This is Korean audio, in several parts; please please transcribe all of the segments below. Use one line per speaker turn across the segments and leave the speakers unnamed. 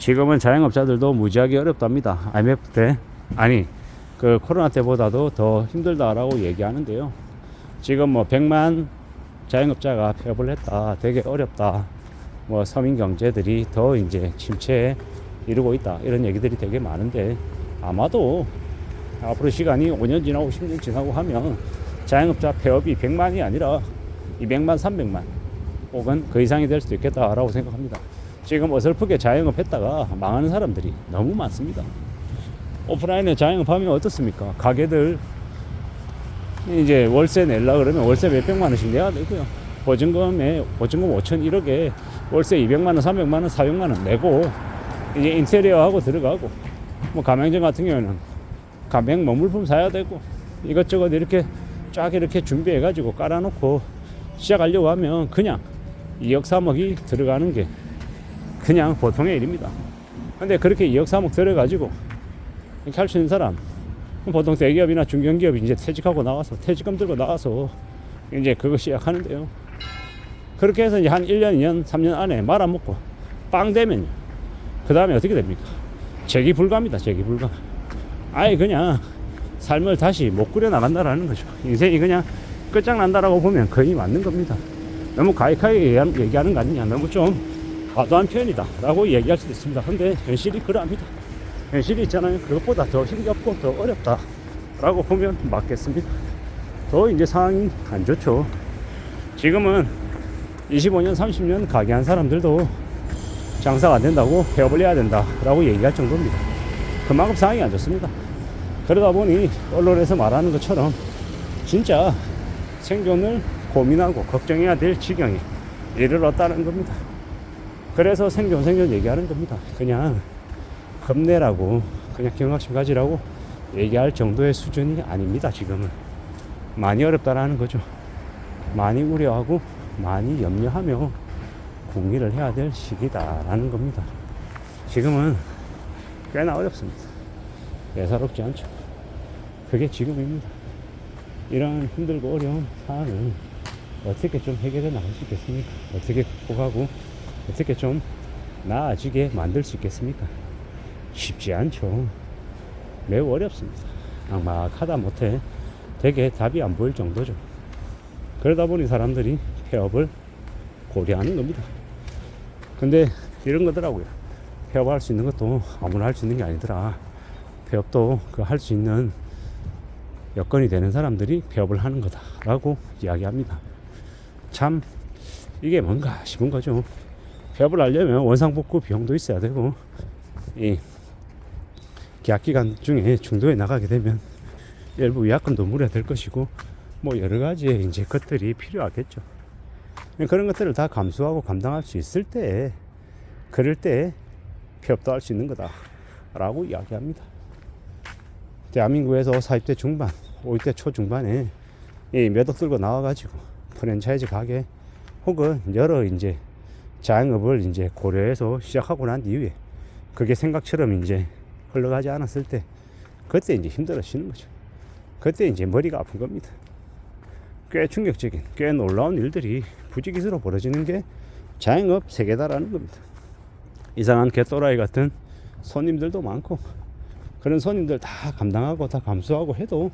지금은 자영업자들도 무지하게 어렵답니다. IMF 때, 아니, 그 코로나 때보다도 더 힘들다라고 얘기하는데요. 지금 뭐 100만 자영업자가 폐업을 했다. 되게 어렵다. 뭐 서민 경제들이 더 이제 침체에 이르고 있다. 이런 얘기들이 되게 많은데, 아마도 앞으로 시간이 5년 지나고 10년 지나고 하면 자영업자 폐업이 100만이 아니라 200만, 300만 혹은 그 이상이 될 수도 있겠다라고 생각합니다. 지금 어설프게 자영업 했다가 망하는 사람들이 너무 많습니다. 오프라인에 자영업하면 어떻습니까? 가게들 이제 월세 내려 그러면 월세 몇백만 원씩 내야 되고요. 보증금 5천 1억에 월세 200만 원, 300만 원, 400만 원 내고 이제 인테리어하고 들어가고, 뭐 가맹점 같은 경우는 가맹 뭐 물품 사야 되고 이것저것 이렇게 쫙 이렇게 준비해 가지고 깔아놓고 시작하려고 하면 그냥 2억 3억이 들어가는 게 그냥 보통의 일입니다. 근데 그렇게 2억 3억 들어가지고 이렇게 할 수 있는 사람, 보통 대기업이나 중견기업이 이제 퇴직하고 나와서 퇴직금 들고 나와서 이제 그거 시작하는데요. 그렇게 해서 이제 한 1년, 2년, 3년 안에 말아먹고 빵 되면요, 그 다음에 어떻게 됩니까? 재기불가입니다. 재기불가. 아예 그냥 삶을 다시 못 꾸려 나간다라는 거죠. 인생이 그냥 끝장난다라고 보면 거의 맞는 겁니다. 너무 가익하게 얘기하는 거 아니냐, 너무 좀 과도한 표현이다 라고 얘기할 수도 있습니다. 근데 현실이 그러합니다. 현실이 있잖아요. 그것보다 더 힘겹고 더 어렵다 라고 보면 맞겠습니다. 더 이제 상황이 안 좋죠. 지금은 25년 30년 가게한 사람들도 장사가 안 된다고 폐업을 해야 된다 라고 얘기할 정도입니다. 그만큼 상황이 안 좋습니다. 그러다 보니 언론에서 말하는 것처럼 진짜 생존을 고민하고 걱정해야 될 지경에 이르렀다는 겁니다. 그래서 생존 얘기하는 겁니다. 그냥 겁내라고, 그냥 경각심 가지라고 얘기할 정도의 수준이 아닙니다. 지금은 많이 어렵다라는 거죠. 많이 우려하고 많이 염려하며 공리를 해야 될 시기다라는 겁니다. 지금은 꽤나 어렵습니다. 예사롭지 않죠. 그게 지금입니다. 이런 힘들고 어려운 상황을 어떻게 좀 해결해 나갈 수 있겠습니까? 어떻게 극복하고 어떻게 좀 나아지게 만들 수 있겠습니까? 쉽지 않죠. 매우 어렵습니다. 막막하다 못해 되게 답이 안 보일 정도죠. 그러다 보니 사람들이 폐업을 고려하는 겁니다. 근데 이런 거더라고요. 폐업할 수 있는 것도 아무나 할 수 있는 게 아니더라. 폐업도 그 할 수 있는 여건이 되는 사람들이 폐업을 하는 거다라고 이야기합니다. 참 이게 뭔가 싶은 거죠. 폐업을 하려면 원상복구 비용도 있어야 되고, 이 계약기간 중에 중도에 나가게 되면 일부 위약금도 물어야 될 것이고, 뭐 여러 가지의 이제 것들이 필요하겠죠. 그런 것들을 다 감수하고 감당할 수 있을 때, 그럴 때 폐업도 할 수 있는 거다라고 이야기합니다. 대한민국에서 40대 중반, 50대 초중반에 이 몇억 들고 나와가지고 프랜차이즈 가게 혹은 여러 이제 자영업을 이제 고려해서 시작하고 난 이후에 그게 생각처럼 이제 흘러가지 않았을 때, 그때 이제 힘들어지는 거죠. 그때 이제 머리가 아픈 겁니다. 꽤 충격적인, 꽤 놀라운 일들이 부지기수로 벌어지는 게 자영업 세계다라는 겁니다. 이상한 개또라이 같은 손님들도 많고, 그런 손님들 다 감당하고 다 감수하고 해도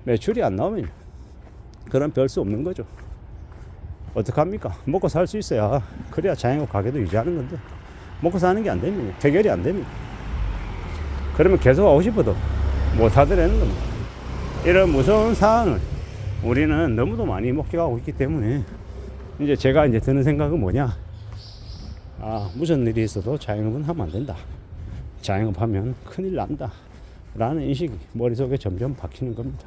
매출이 안 나오면 그런 별 수 없는 거죠. 어떡합니까? 먹고 살 수 있어야 그래야 자영업 가게도 유지하는 건데, 먹고 사는 게 안 되면, 해결이 안 되면, 그러면 계속 하고 싶어도 못 하더라는 겁니다. 이런 무서운 상황을 우리는 너무도 많이 목격하고 있기 때문에 이제 제가 이제 드는 생각은 뭐냐, 무슨 일이 있어도 자영업은 하면 안 된다, 자영업하면 큰일 난다 라는 인식이 머릿속에 점점 박히는 겁니다.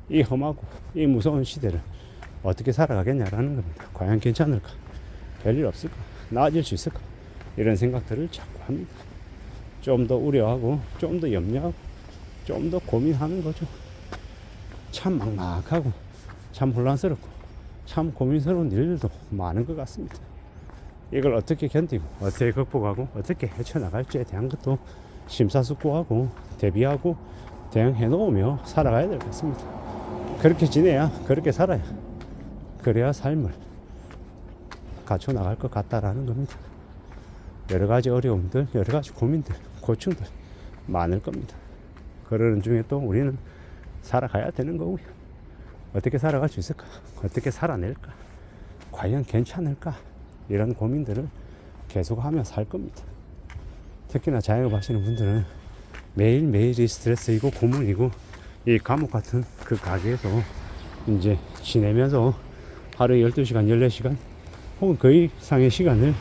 이 험하고 이 무서운 시대를 어떻게 살아가겠냐라는 겁니다. 과연 괜찮을까? 별일 없을까? 나아질 수 있을까? 이런 생각들을 자꾸 합니다. 좀 더 우려하고 좀 더 염려하고 좀 더 고민하는 거죠. 참 막막하고 참 혼란스럽고 참 고민스러운 일들도 많은 것 같습니다. 이걸 어떻게 견디고 어떻게 극복하고 어떻게 헤쳐나갈지에 대한 것도 심사숙고하고 대비하고 대응해 놓으며 살아가야 될 것 같습니다. 그렇게 지내야, 그렇게 살아야, 그래야 삶을 갖춰 나갈 것 같다라는 겁니다. 여러 가지 어려움들, 여러 가지 고민들, 고충들 많을 겁니다. 그러는 중에 또 우리는 살아가야 되는 거고요. 어떻게 살아갈 수 있을까? 어떻게 살아낼까? 과연 괜찮을까? 이런 고민들을 계속하며 살 겁니다. 특히나 자영업 하시는 분들은 매일매일이 스트레스이고 고문이고, 이 감옥 같은 그 가게에서 이제 지내면서 하루에 12시간, 14시간 혹은 그 이상의 시간을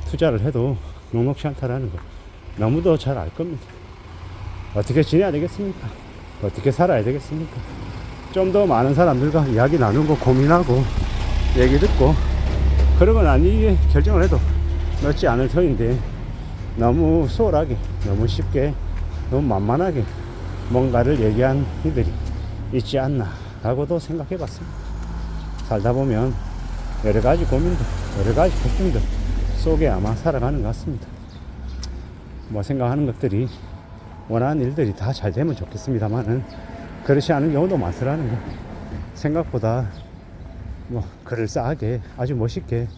투자를 해도 녹록지 않다라는 거 너무도 잘 알 겁니다. 어떻게 지내야 되겠습니까? 어떻게 살아야 되겠습니까? 좀 더 많은 사람들과 이야기 나누고 고민하고 얘기 듣고 그러고 난 이후에 결정을 해도 늦지 않을 터인데, 너무 소홀하게, 너무 쉽게, 너무 만만하게 뭔가를 얘기한 이들이 있지 않나 라고도 생각해 봤습니다. 살다 보면 여러 가지 고민들, 여러 가지 걱정들 속에 아마 살아가는 것 같습니다. 뭐 생각하는 것들이, 원하는 일들이 다 잘 되면 좋겠습니다만은 그렇지 않은 경우도 많더라는 거. 생각보다 뭐 그럴싸하게 아주 멋있게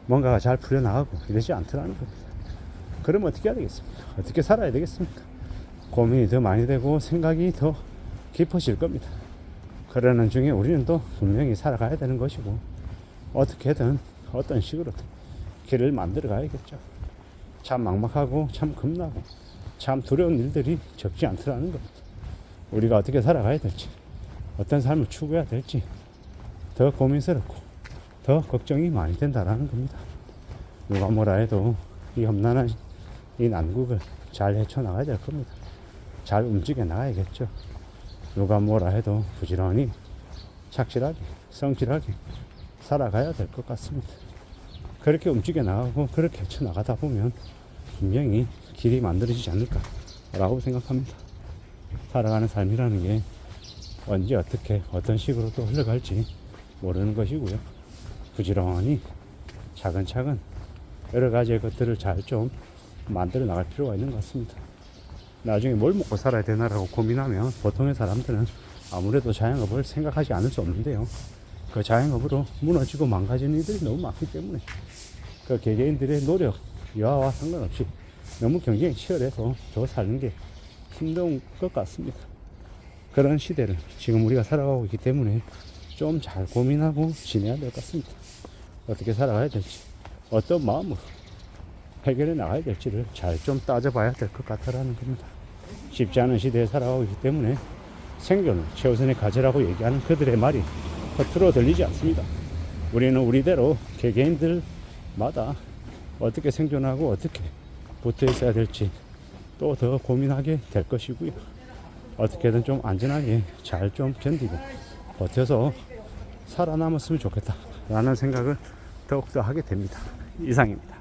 뭔가가 잘 풀려나가고 이러지 않더라는 겁니다. 그러면 어떻게 해야 되겠습니까? 어떻게 살아야 되겠습니까? 고민이 더 많이 되고 생각이 더 깊어질 겁니다. 그러는 중에 우리는 또 분명히 살아가야 되는 것이고, 어떻게든 어떤 식으로든 길을 만들어 가야겠죠. 참 막막하고 참 겁나고 참 두려운 일들이 적지 않더라는 겁니다. 우리가 어떻게 살아가야 될지, 어떤 삶을 추구해야 될지 더 고민스럽고 더 걱정이 많이 된다라는 겁니다. 누가 뭐라 해도 이 험난한 이 난국을 잘 헤쳐나가야 될 겁니다. 잘 움직여 나가야겠죠. 누가 뭐라 해도 부지런히 착실하게 성실하게 살아가야 될 것 같습니다. 그렇게 움직여 나가고 그렇게 헤쳐나가다 보면 분명히 길이 만들어지지 않을까 라고 생각합니다. 살아가는 삶이라는 게 언제 어떻게 어떤 식으로 또 흘러갈지 모르는 것이고요. 부지런히 차근차근 여러 가지의 것들을 잘 좀 만들어 나갈 필요가 있는 것 같습니다. 나중에 뭘 먹고 살아야 되나라고 고민하면 보통의 사람들은 아무래도 자영업을 생각하지 않을 수 없는데요. 그 자영업으로 무너지고 망가지는 이들이 너무 많기 때문에 그 개개인들의 노력, 여하와 상관없이 너무 경쟁이 치열해서 더 사는 게 힘든 것 같습니다. 그런 시대를 지금 우리가 살아가고 있기 때문에 좀 잘 고민하고 지내야 될 것 같습니다. 어떻게 살아가야 될지, 어떤 마음으로 해결해 나가야 될지를 잘 좀 따져봐야 될 것 같다라는 겁니다. 쉽지 않은 시대에 살아가고 있기 때문에 생존을 최우선의 과제라고 얘기하는 그들의 말이 겉으로 들리지 않습니다. 우리는 우리대로 개개인들마다 어떻게 생존하고 어떻게 붙어 있어야 될지 또 더 고민하게 될 것이고요. 어떻게든 좀 안전하게 잘 좀 견디고 버텨서 살아남았으면 좋겠다라는 생각을 더욱더 하게 됩니다. 이상입니다.